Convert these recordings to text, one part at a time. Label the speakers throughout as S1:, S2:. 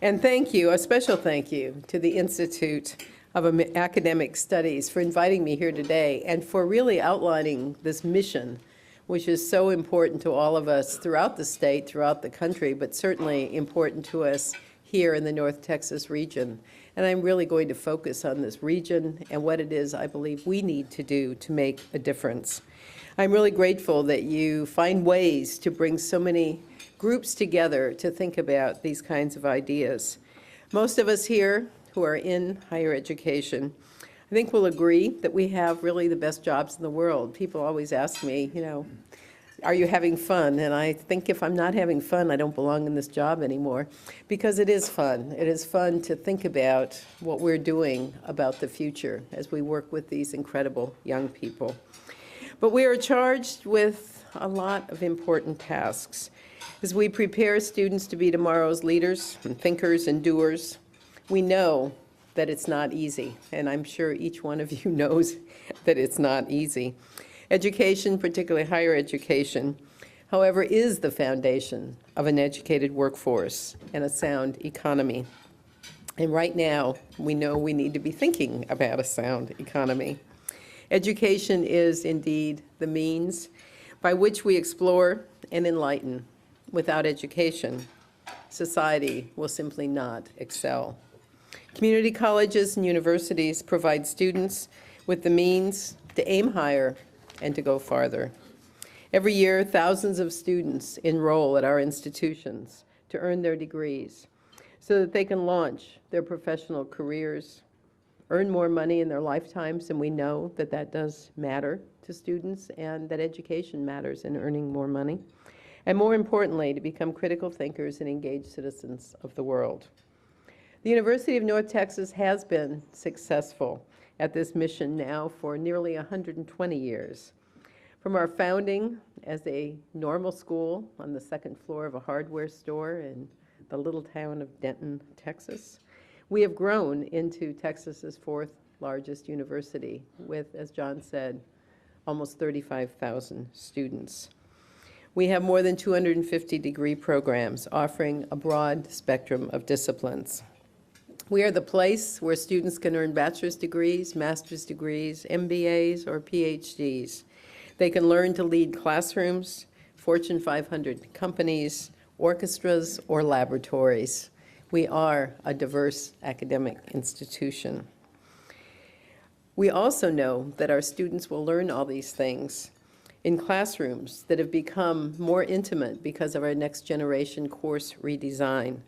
S1: And thank you, a special thank you to the Institute of Academic Studies for inviting me here today and for really outlining this mission, which is so important to all of us throughout the state, throughout the country, but certainly important to us here in the North Texas region. And I'm really going to focus on this region and what it is I believe we need to do to make a difference. I'm really grateful that you find ways to bring so many groups together to think about these kinds of ideas. Most of us here who are in higher education, I think will agree that we have really the best jobs in the world. People always ask me, are you having fun? And I think if I'm not having fun, I don't belong in this job anymore, because it is fun. It is fun to think about what we're doing about the future as we work with these incredible young people. But we are charged with a lot of important tasks. As we prepare students to be tomorrow's leaders and thinkers and doers, we know that it's not easy, and I'm sure each one of you knows that it's not easy. Education, particularly higher education, however, is the foundation of an educated workforce and a sound economy. And right now, we know we need to be thinking about a sound economy. Education is indeed the means by which we explore and enlighten. Without education, society will simply not excel. Community colleges and universities provide students with the means to aim higher and to go farther. Every year, thousands of students enroll at our institutions to earn their degrees so that they can launch their professional careers, earn more money in their lifetimes, and we know that that does matter to students and that education matters in earning more money. And more importantly, to become critical thinkers and engaged citizens of the world. The University of North Texas has been successful at this mission now for nearly 120 years. From our founding as a normal school on the second floor of a hardware store in the little town of Denton, Texas, we have grown into Texas's fourth largest university with, as John said, almost 35,000 students. We have more than 250 degree programs offering a broad spectrum of disciplines. We are the place where students can earn bachelor's degrees, master's degrees, MBAs, or PhDs. They can learn to lead classrooms, Fortune 500 companies, orchestras, or laboratories. We are a diverse academic institution. We also know that our students will learn all these things in classrooms that have become more intimate because of our next generation course redesign.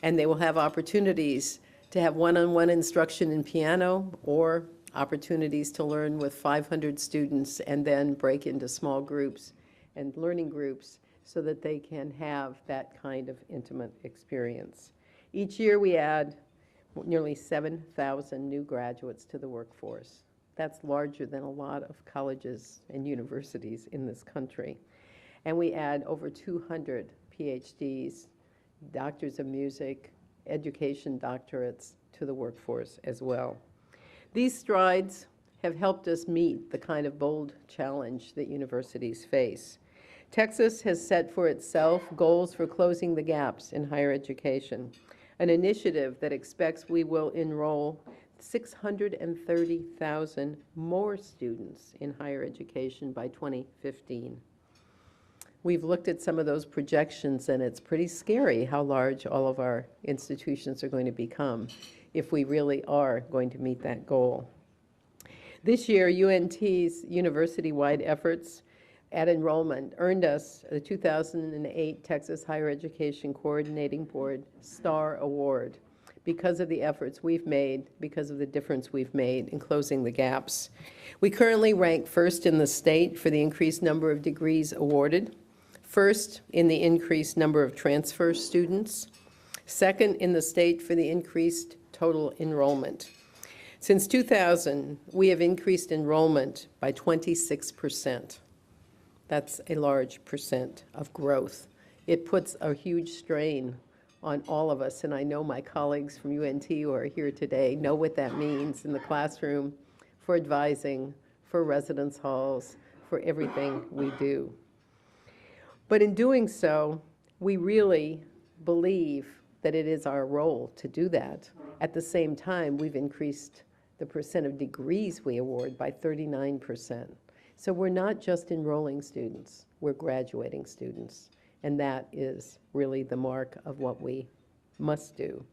S1: And they will have opportunities to have one-on-one instruction in piano or opportunities to learn with 500 students and then break into small groups and learning groups so that they can have that kind of intimate experience. Each year we add nearly 7,000 new graduates to the workforce. That's larger than a lot of colleges and universities in this country. And we add over 200 PhDs, doctors of music, education doctorates to the workforce as well. These strides have helped us meet the kind of bold challenge that universities face. Texas has set for itself goals for closing the gaps in higher education, an initiative that expects we will enroll 630,000 more students in higher education by 2015. We've looked at some of those projections, and it's pretty scary how large all of our institutions are going to become if we really are going to meet that goal. This year, UNT's university-wide efforts at enrollment earned us the 2008 Texas Higher Education Coordinating Board Star Award because of the efforts we've made, because of the difference we've made in closing the gaps. We currently rank first in the state for the increased number of degrees awarded, first in the increased number of transfer students, second in the state for the increased total enrollment. Since 2000, we have increased enrollment by 26%. That's a large percent of growth. It puts a huge strain on all of us, and I know my colleagues from UNT who are here today know what that means in the classroom, for advising, for residence halls, for everything we do. But in doing so, we really believe that it is our role to do that. At the same time, we've increased the percent of degrees we award by 39%. So we're not just enrolling students, we're graduating students. And that is really the mark of what we must do.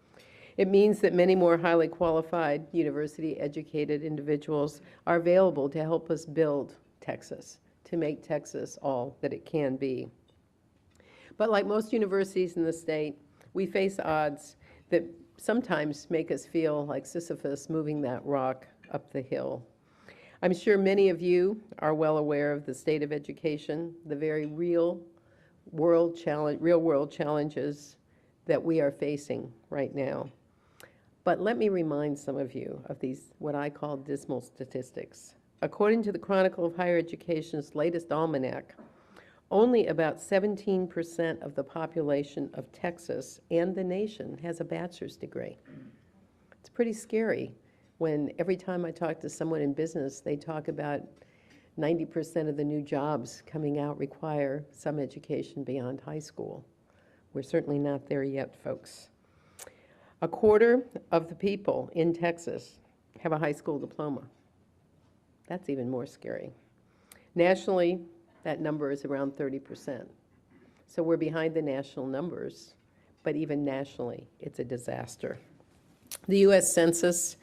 S1: It means that many more highly qualified, university-educated individuals are available to help us build Texas, to make Texas all that it can be. But like most universities in the state, we face odds that sometimes make us feel like Sisyphus moving that rock up the hill. I'm sure many of you are well aware of the state of education, the very real world challenges that we are facing right now. But let me remind some of you of these, what I call dismal statistics. According to the Chronicle of Higher Education's latest almanac, only about 17% of the population of Texas and the nation has a bachelor's degree. It's pretty scary when every time I talk to someone in business, they talk about 90% of the new jobs coming out require some education beyond high school. We're certainly not there yet, folks. A quarter of the people in Texas have a high school diploma. That's even more scary. Nationally, that number is around 30%. So we're behind the national numbers, but even nationally, it's a disaster. The U.S. Census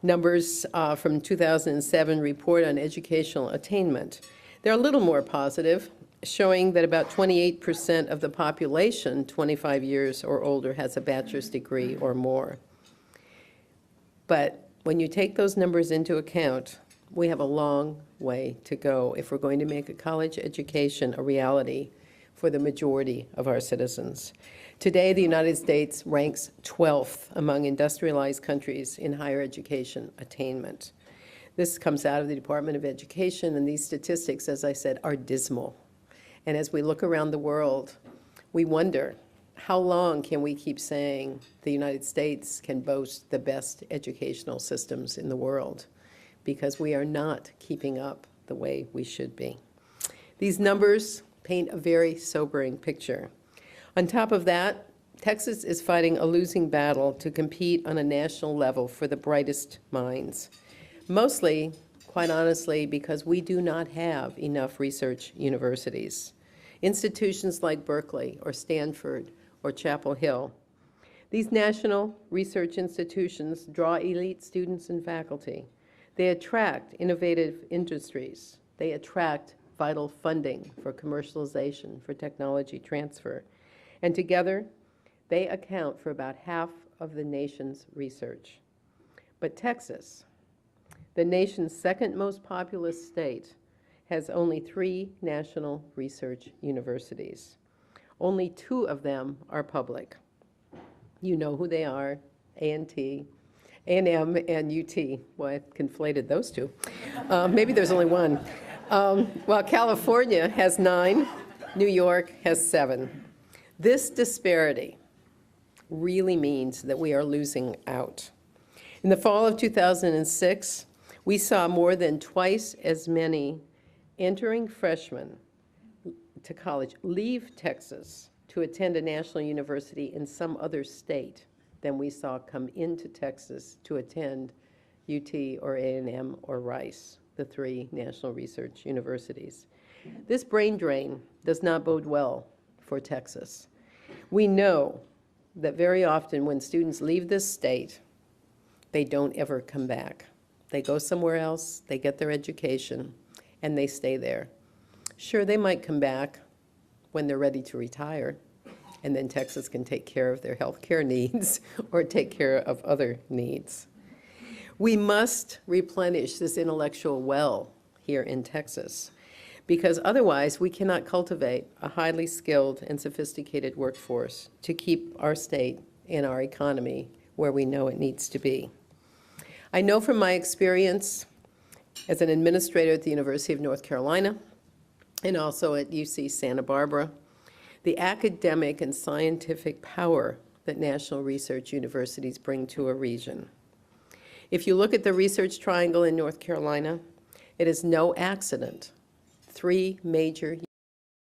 S1: numbers from 2007 report on educational attainment. They're a little more positive, showing that about 28% of the population 25 years or older has a bachelor's degree or more. But when you take those numbers into account, we have a long way to go if we're going to make a college education a reality for the majority of our citizens. Today, the United States ranks 12th among industrialized countries in higher education attainment. This comes out of the Department of Education, and these statistics, as I said, are dismal. And as we look around the world, we wonder, how long can we keep saying the United States can boast the best educational systems in the world? Because we are not keeping up the way we should be. These numbers paint a very sobering picture. On top of that, Texas is fighting a losing battle to compete on a national level for the brightest minds. Mostly, quite honestly, because we do not have enough research universities. Institutions like Berkeley or Stanford or Chapel Hill. These national research institutions draw elite students and faculty. They attract innovative industries. They attract vital funding for commercialization, for technology transfer. And together, they account for about half of the nation's research. But Texas, the nation's second most populous state, has only 3 national research universities. Only 2 of them are public. You know who they are, A&M and UT. Well, I conflated those 2. Maybe there's only 1. While California has 9, New York has 7. This disparity really means that we are losing out. In the fall of 2006, we saw more than twice as many entering freshmen to college leave Texas to attend a national university in some other state than we saw come into Texas to attend UT or A&M or Rice, the 3 national research universities. This brain drain does not bode well for Texas. We know that very often when students leave this state, they don't ever come back. They go somewhere else, they get their education, and they stay there. Sure, they might come back when they're ready to retire, and then Texas can take care of their health care needs or take care of other needs. We must replenish this intellectual well here in Texas, because otherwise we cannot cultivate a highly skilled and sophisticated workforce to keep our state and our economy where we know it needs to be. I know from my experience as an administrator at the University of North Carolina and also at UC Santa Barbara, the academic and scientific power that national research universities bring to a region. If you look at the research triangle in North Carolina, it is no accident 3 major